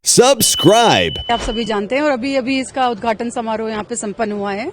Subscribe. आप सभी जानते हैं और अभी अभी इसका उद्घाटन समारोह यहाँ पे संपन्न हुआ है।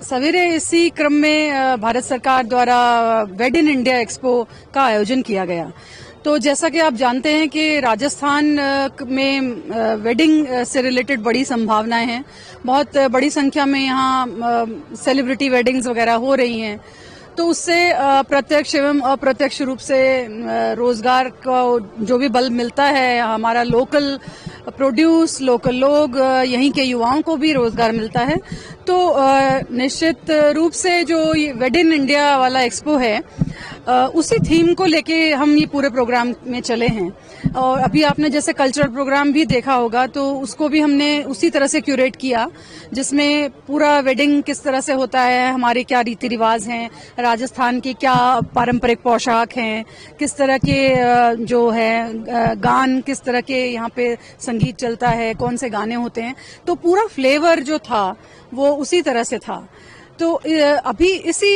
सवेरे इसी क्रम में भारत सरकार द्वारा वेड इन इंडिया एक्सपो का आयोजन किया गया। तो जैसा कि आप जानते हैं कि राजस्थान में वेडिंग से रिलेटेड बड़ी संभावनाएं हैं। बहुत बड़ी संख्या में यहाँ सेलिब्रिटी वेडिंग्स वगैरह हो रही हैं। तो उससे प्रत्यक्ष एवं अप्रत्यक्ष रूप से रोजगार का जो भी बल मिलता है, हमारा लोकल प्रोड्यूस, लोकल लोग, यहीं के युवाओं को भी रोजगार मिलता है। तो निश्चित रूप से जो वेड इन इंडिया वाला एक्सपो है, उसी थीम को लेके हम ये पूरे प्रोग्राम में चले हैं। और अभी आपने जैसे कल्चरल प्रोग्राम भी देखा होगा, तो उसको भी हमने उसी तरह से क्यूरेट किया, जिसमें पूरा वेडिंग किस तरह से होता है, हमारे क्या रीति रिवाज हैं, राजस्थान की क्या पारंपरिक पोशाक हैं, किस तरह के जो है गान, किस तरह के यहाँ पे संगीत चलता है, कौन से गाने होते हैं। तो पूरा फ्लेवर जो था वो उसी तरह से था। तो अभी इसी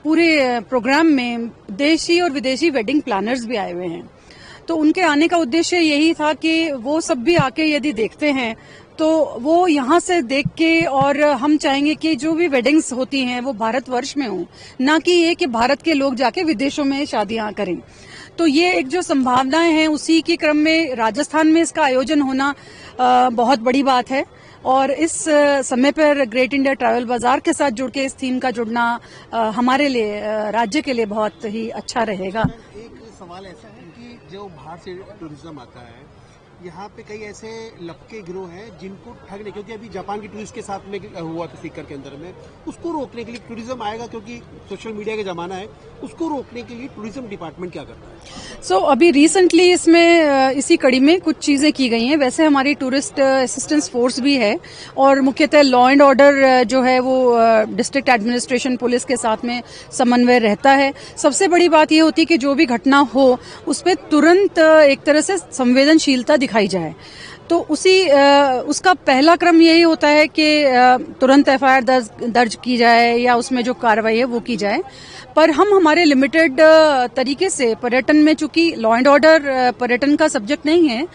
पूरे प्रोग्राम में देशी और विदेशी वेडिंग प्लानर्स भी आए हुए हैं। तो उनके आने का उद्देश्य यही था कि वो सब भी आके यदि देखते हैं तो वो यहाँ से देख के, और हम चाहेंगे कि जो भी वेडिंग्स होती हैं वो भारतवर्ष में हो, ना कि ये कि भारत के लोग जाके विदेशों में शादियां करें। तो ये एक जो संभावनाएं हैं, उसी के क्रम में राजस्थान में इसका आयोजन होना बहुत बड़ी बात है। और इस समय पर ग्रेट इंडिया ट्रैवल बाजार के साथ जुड़ के इस थीम का जुड़ना हमारे लिए, राज्य के लिए बहुत ही अच्छा रहेगा। एक सवाल ऐसा है कि जो बाहर से टूरिज्म आता है, यहाँ पे कई ऐसे लपके गिरोह हैं जिनको ठगने, क्योंकि अभी जापान की टूरिस्ट के साथ में हुआ था सीकर के अंदर में, उसको रोकने के लिए टूरिज्म आएगा, क्योंकि सोशल मीडिया का जमाना है, उसको रोकने के लिए टूरिज्म डिपार्टमेंट क्या करता है? अभी रिसेंटली इसमें इसी कड़ी में कुछ चीजें की गई हैं। वैसे हमारी टूरिस्ट असिस्टेंस फोर्स भी है और मुख्यतः लॉ एंड ऑर्डर जो है वो डिस्ट्रिक्ट एडमिनिस्ट्रेशन पुलिस के साथ में समन्वय रहता है। सबसे बड़ी बात ये होती है कि जो भी घटना हो उस पर तुरंत एक तरह से संवेदनशीलता दिखाई जाए। तो उसका पहला क्रम यही होता है कि तुरंत एफआईआर दर्ज की जाए या उसमें जो कार्रवाई है वो की जाए। पर हम हमारे लिमिटेड तरीके से पर्यटन में, चूंकि लॉ एंड ऑर्डर पर्यटन का सब्जेक्ट नहीं है,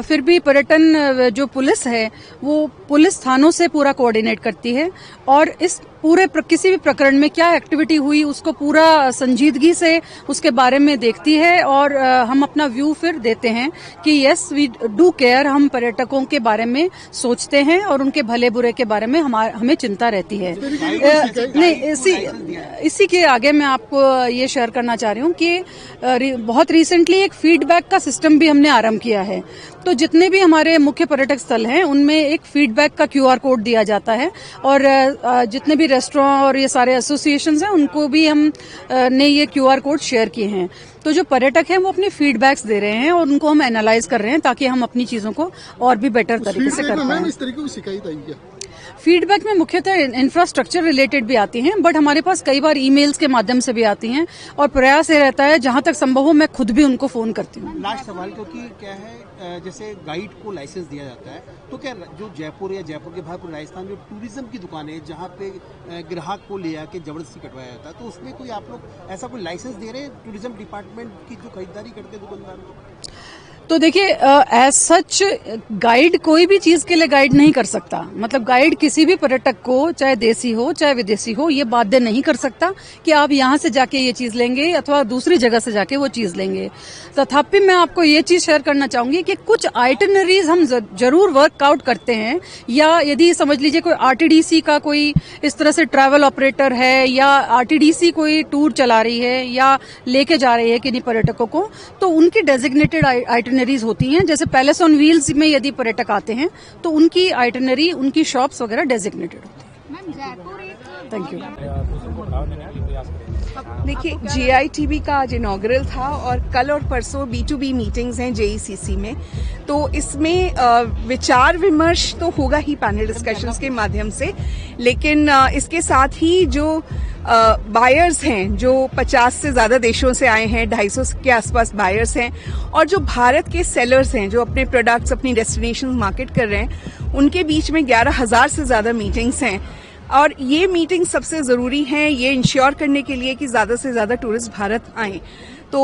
फिर भी पर्यटन जो पुलिस है वो पुलिस थानों से पूरा कोऑर्डिनेट करती है और इस पूरे किसी भी प्रकरण में क्या एक्टिविटी हुई उसको पूरा संजीदगी से उसके बारे में देखती है। और हम अपना व्यू फिर देते हैं कि यस वी डू केयर, हम पर्यटकों के बारे में सोचते हैं और उनके भले बुरे के बारे में हमें चिंता रहती है। नहीं, इसी के आगे मैं आपको ये शेयर करना चाह रही हूँ कि बहुत रिसेंटली एक फीडबैक का सिस्टम भी हमने आरंभ किया है। तो जितने भी हमारे मुख्य पर्यटक स्थल हैं उनमें एक फीडबैक का QR कोड दिया जाता है और जितने भी रेस्टोरेंट और ये सारे एसोसिएशंस हैं उनको भी हम ने ये QR कोड शेयर किए हैं। तो जो पर्यटक हैं वो अपने फीडबैक्स दे रहे हैं और उनको हम एनालाइज कर रहे हैं ताकि हम अपनी चीजों को और भी बेटर तरीके से कर पाएं। इस तरीके की शिकायत आई क्या? फीडबैक में मुख्यतः इंफ्रास्ट्रक्चर रिलेटेड भी आती हैं, बट हमारे पास कई बार ईमेल्स के माध्यम से भी आती हैं और प्रयास ये रहता है जहां तक संभव हो मैं खुद भी उनको फोन करती हूँ। लास्ट सवाल, क्योंकि क्या है, जैसे गाइड को लाइसेंस दिया जाता है, तो क्या जो जयपुर या जयपुर के बाहर पूरे राजस्थान जो टूरिज्म की दुकान है जहाँ पे ग्राहक को ले आके जबरदस्ती कटवाया जाता है, तो उसमें कोई आप लोग ऐसा कोई लाइसेंस दे रहे हैं टूरिज्म डिपार्टमेंट की जो खरीदारी करते हैं दुकानदार को? तो देखिए, एज सच गाइड कोई भी चीज के लिए गाइड नहीं कर सकता। मतलब गाइड किसी भी पर्यटक को, चाहे देसी हो चाहे विदेशी हो, ये बाध्य नहीं कर सकता कि आप यहाँ से जाके ये चीज लेंगे अथवा दूसरी जगह से जाके वो चीज लेंगे। तथापि मैं आपको ये चीज शेयर करना चाहूंगी कि कुछ आइटिनरीज हम जरूर वर्कआउट करते हैं, या यदि समझ लीजिए कोई RTDC का कोई इस तरह से ट्रैवल ऑपरेटर है या RTDC कोई टूर चला रही है या लेके जा रही है किन्हीं पर्यटकों को, तो उनकी डेजिग्नेटेड आइटिनरीज होती हैं। जैसे पैलेस ऑन व्हील्स में यदि पर्यटक आते हैं तो उनकी आइटिनरी, उनकी शॉप्स वगैरह डेजिग्नेटेड होती हैं। Thank you. देखिए, JITB का आज इनॉग्रल था और कल और परसों B2B मीटिंग्स हैं JECC में, तो इसमें विचार विमर्श तो होगा ही पैनल डिस्कशंस के माध्यम से, लेकिन इसके साथ ही जो बायर्स हैं जो 50 से ज्यादा देशों से आए हैं, 250 के आसपास बायर्स हैं, और जो भारत के सेलर्स हैं जो अपने प्रोडक्ट्स अपनी डेस्टिनेशन मार्केट कर रहे हैं, उनके बीच में 11,000 से ज्यादा मीटिंग्स हैं। और ये मीटिंग सबसे जरूरी है ये इंश्योर करने के लिए कि ज्यादा से ज्यादा टूरिस्ट भारत आएं। तो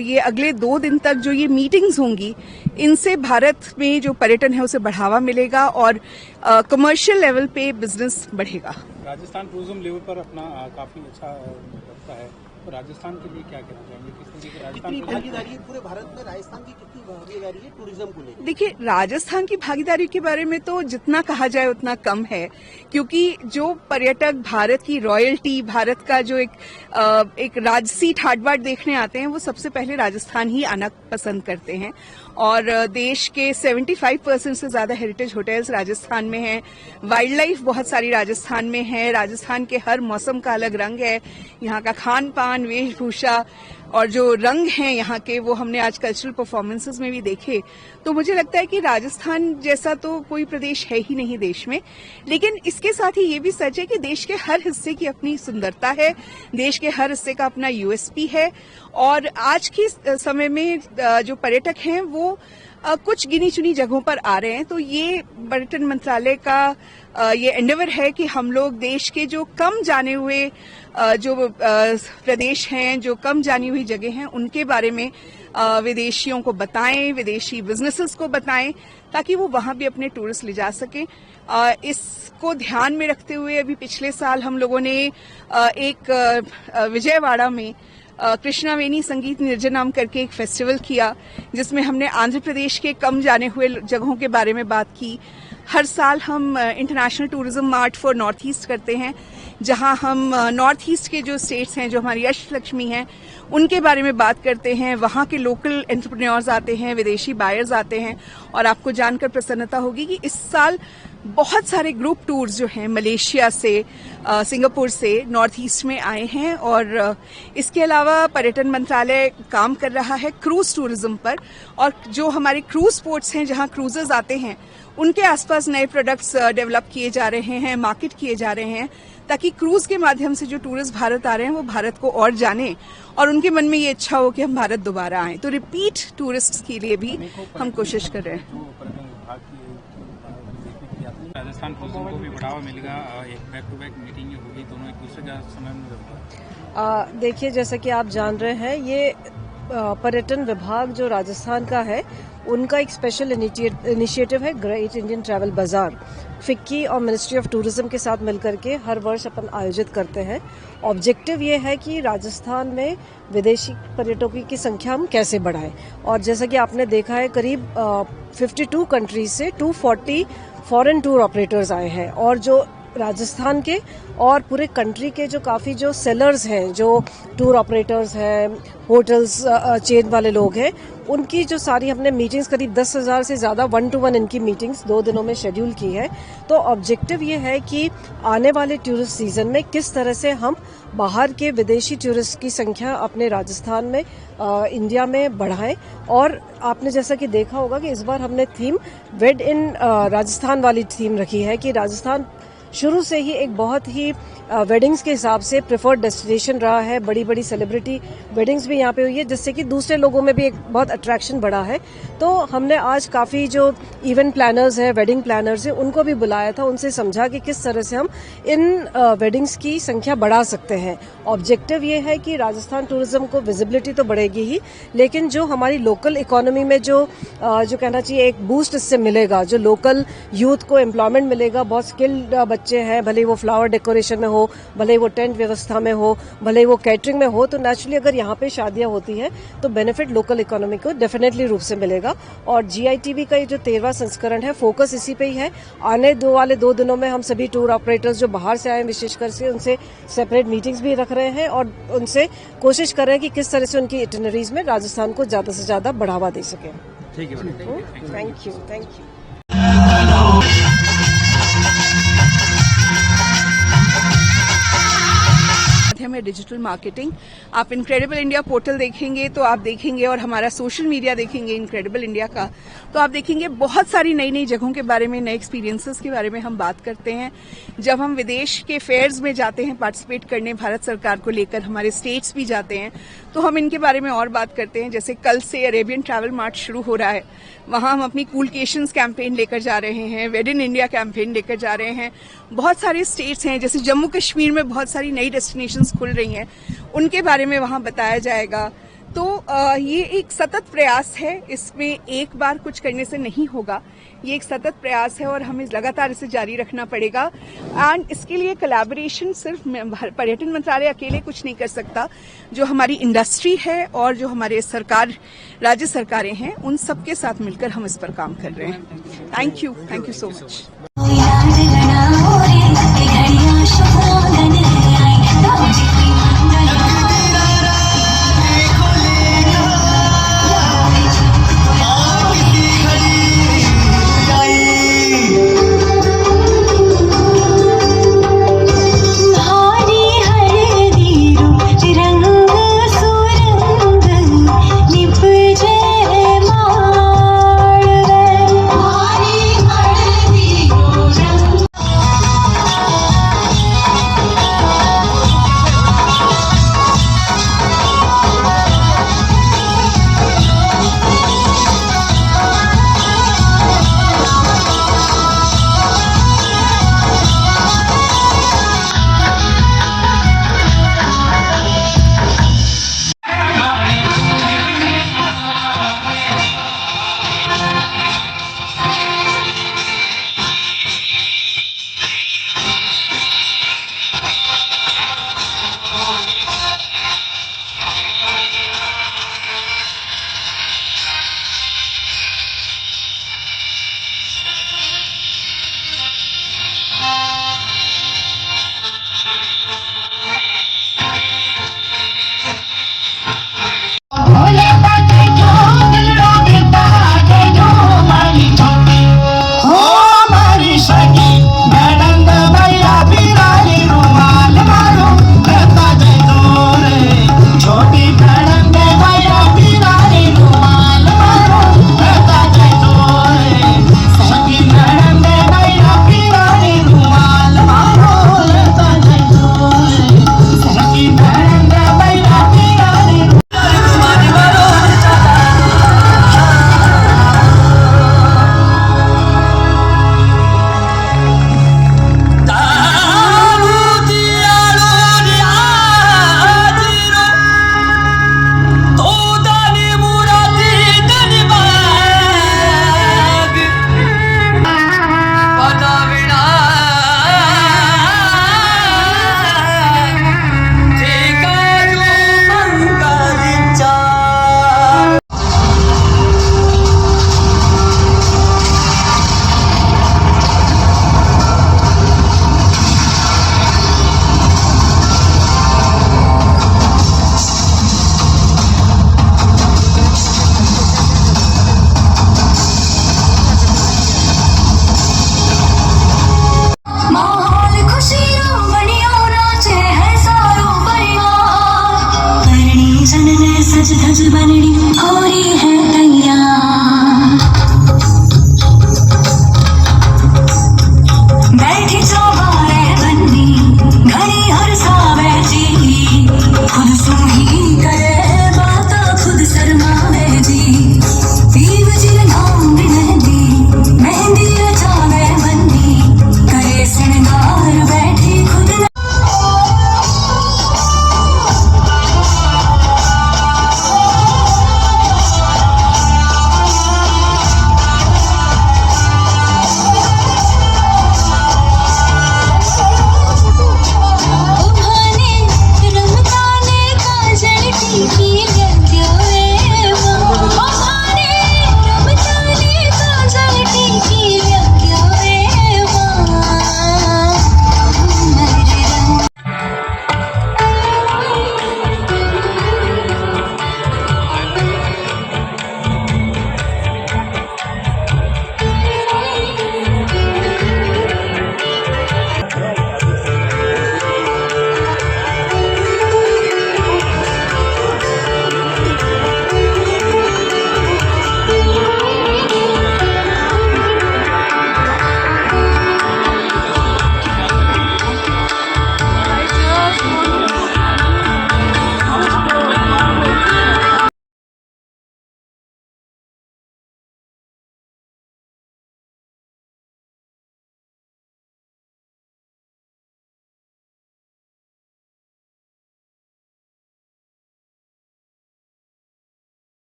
ये अगले 2 दिन तक जो ये मीटिंग्स होंगी, इनसे भारत में जो पर्यटन है उसे बढ़ावा मिलेगा और कमर्शियल लेवल पे बिजनेस बढ़ेगा। राजस्थान टूरिज्म लेवल पर अपना काफी अच्छा लगता है, तो राजस्थान के लिए क्या कहना चाहेंगे? किस तरीके से कितनी राजस्थान भागीदारी है पूरे भारत में, राजस्थान की कितनी भागीदारी है टूरिज्म को लेकर? देखिए, राजस्थान की भागीदारी के बारे में तो जितना कहा जाए उतना कम है, क्योंकि जो पर्यटक भारत की रॉयल्टी, भारत का जो एक राजसी ठाट बाट देखने आते हैं, वो सबसे पहले राजस्थान ही आना पसंद करते हैं। और देश के 75% से ज्यादा हेरिटेज होटल्स राजस्थान में हैं, वाइल्ड लाइफ बहुत सारी राजस्थान में है, राजस्थान के हर मौसम का अलग रंग है, यहाँ का खान पान, वेशभूषा और जो रंग हैं यहाँ के, वो हमने आज कल्चरल परफॉर्मेंसेस में भी देखे। तो मुझे लगता है कि राजस्थान जैसा तो कोई प्रदेश है ही नहीं देश में। लेकिन इसके साथ ही ये भी सच है कि देश के हर हिस्से की अपनी सुंदरता है, देश के हर हिस्से का अपना यूएसपी है। और आज के समय में जो पर्यटक हैं वो कुछ गिनी चुनी जगहों पर आ रहे हैं। तो ये पर्यटन मंत्रालय का ये एंडेवर है कि हम लोग देश के जो कम जाने हुए जो प्रदेश हैं, जो कम जानी हुई जगह हैं, उनके बारे में विदेशियों को बताएं, विदेशी बिजनेसेस को बताएं, ताकि वो वहां भी अपने टूरिस्ट ले जा सकें। इसको ध्यान में रखते हुए अभी पिछले साल हम लोगों ने एक विजयवाड़ा में कृष्णावेनी संगीत निर्जनम करके एक फेस्टिवल किया, जिसमें हमने आंध्र प्रदेश के कम जाने हुए जगहों के बारे में बात की। हर साल हम international tourism mart for north east करते हैं, जहां हम नॉर्थ ईस्ट के जो स्टेट्स हैं, जो हमारी अष्टलक्ष्मी हैं, उनके बारे में बात करते हैं। वहां के लोकल एंटरप्रेन्योर्स आते हैं, विदेशी बायर्स आते हैं। और आपको जानकर प्रसन्नता होगी कि इस साल बहुत सारे ग्रुप टूर्स जो हैं मलेशिया से, सिंगापुर से नॉर्थ ईस्ट में आए हैं। और इसके अलावा पर्यटन मंत्रालय काम कर रहा है क्रूज टूरिज्म पर, और जो हमारे क्रूज पोर्ट्स हैं जहां क्रूजर्स आते हैं, उनके आसपास नए प्रोडक्ट्स डेवलप किए जा रहे हैं, मार्केट किए जा रहे हैं, ताकि क्रूज के माध्यम से जो टूरिस्ट भारत आ रहे हैं वो भारत को और जाने और उनके मन में ये इच्छा हो कि हम भारत दोबारा आएं। तो रिपीट टूरिस्ट के लिए भी हम कोशिश कर रहे हैं। राजस्थान टूरिज्म को भी बढ़ावा मिलेगा, एक बैक टू बैक मीटिंग होगी, दोनों एक दूसरे का समय में रहेगा। देखिए, जैसा कि आप जान रहे हैं, ये पर्यटन विभाग जो राजस्थान का है, उनका एक स्पेशल इनिशिएटिव है ग्रेट इंडियन ट्रैवल बाजार। फिक्की और मिनिस्ट्री ऑफ टूरिज्म के साथ मिलकर के हर वर्ष अपन आयोजित करते हैं। ऑब्जेक्टिव ये है कि राजस्थान में विदेशी पर्यटकों की संख्या हम कैसे बढ़ाएं। और जैसा कि आपने देखा है, करीब 52 कंट्रीज से 240 फॉरेन टूर ऑपरेटर्स आए हैं। और जो राजस्थान के और पूरे कंट्री के जो काफ़ी जो सेलर्स हैं, जो टूर ऑपरेटर्स हैं, होटल्स चेन वाले लोग हैं, उनकी जो सारी हमने मीटिंग्स, करीब 10,000 से ज़्यादा 1-to-1 इनकी मीटिंग्स 2 दिनों में शेड्यूल की है। तो ऑब्जेक्टिव ये है कि आने वाले टूरिस्ट सीजन में किस तरह से हम बाहर के विदेशी टूरिस्ट की संख्या अपने राजस्थान में, इंडिया में बढ़ाएं। और आपने जैसा कि देखा होगा कि इस बार हमने थीम वेड इन राजस्थान वाली थीम रखी है, कि राजस्थान शुरू से ही एक बहुत ही वेडिंग्स के हिसाब से प्रेफर्ड डेस्टिनेशन रहा है। बड़ी बड़ी सेलिब्रिटी वेडिंग्स भी यहाँ पे हुई है, जिससे कि दूसरे लोगों में भी एक बहुत अट्रैक्शन बढ़ा है। तो हमने आज काफ़ी जो इवेंट प्लानर्स हैं, वेडिंग प्लानर्स हैं, उनको भी बुलाया था, उनसे समझा कि किस तरह से हम इन वेडिंग्स की संख्या बढ़ा सकते हैं। ऑब्जेक्टिव ये है कि राजस्थान टूरिज्म को विजिबिलिटी तो बढ़ेगी ही, लेकिन जो हमारी लोकल इकोनॉमी में जो कहना चाहिए एक बूस्ट इससे मिलेगा, जो लोकल यूथ को एम्प्लॉयमेंट मिलेगा। बहुत स्किल्ड बच्चे हैं, भले वो फ्लावर डेकोरेशन में हो, भले वो टेंट व्यवस्था में हो, भले वो कैटरिंग में हो। तो नेचुरली अगर यहाँ पे शादियां होती हैं तो बेनिफिट लोकल इकोनॉमी को डेफिनेटली रूप से मिलेगा। और GITB का ये जो 13वां संस्करण है, फोकस इसी पे ही है। आने वाले 2 दिनों में हम सभी टूर ऑपरेटर्स जो बाहर से आए, विशेषकर से उनसे सेपरेट मीटिंग्स भी रख रहे हैं और उनसे कोशिश कर रहे हैं कि किस तरह से उनकी इटिनरीज में राजस्थान को ज्यादा से ज्यादा बढ़ावा दे सके। ठीक है, थैंक यू। में डिजिटल मार्केटिंग, आप इनक्रेडिबल इंडिया पोर्टल देखेंगे तो आप देखेंगे, और हमारा सोशल मीडिया देखेंगे इनक्रेडिबल इंडिया का, तो आप देखेंगे बहुत सारी नई नई जगहों के बारे में, नए एक्सपीरियंसेस के बारे में हम बात करते हैं। जब हम विदेश के फेयर्स में जाते हैं पार्टिसिपेट करने, भारत सरकार को लेकर हमारे स्टेट्स भी जाते हैं, तो हम इनके बारे में और बात करते हैं। जैसे कल से अरेबियन ट्रैवल मार्ट शुरू हो रहा है, वहां हम अपनी कूलकेशंस कैंपेन लेकर जा रहे हैं, वेड इन इंडिया कैंपेन लेकर जा रहे हैं। बहुत सारे स्टेट्स हैं, जैसे जम्मू कश्मीर में बहुत सारी नई डेस्टिनेशंस खुल रही हैं, उनके बारे में वहां बताया जाएगा। तो ये एक सतत प्रयास है, इसमें एक बार कुछ करने से नहीं होगा, ये एक सतत प्रयास है और हमें लगातार इसे जारी रखना पड़ेगा। एंड इसके लिए कोलैबोरेशन सिर्फ पर्यटन मंत्रालय अकेले कुछ नहीं कर सकता, जो हमारी इंडस्ट्री है और जो हमारे सरकार, राज्य सरकारें हैं, उन सबके साथ मिलकर हम इस पर काम कर रहे हैं। Thank you so much.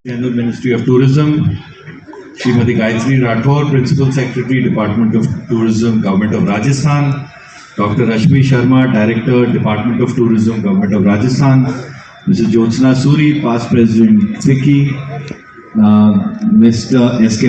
General Ministry of Tourism, Srimati Gayatri Rathore, Principal Secretary, Department of Tourism, Government of Rajasthan, Dr. Rashmi Sharma, Director, Department of Tourism, Government of Rajasthan, Mrs. Jyotsna Suri, Past President FICCI, Mr. S.K.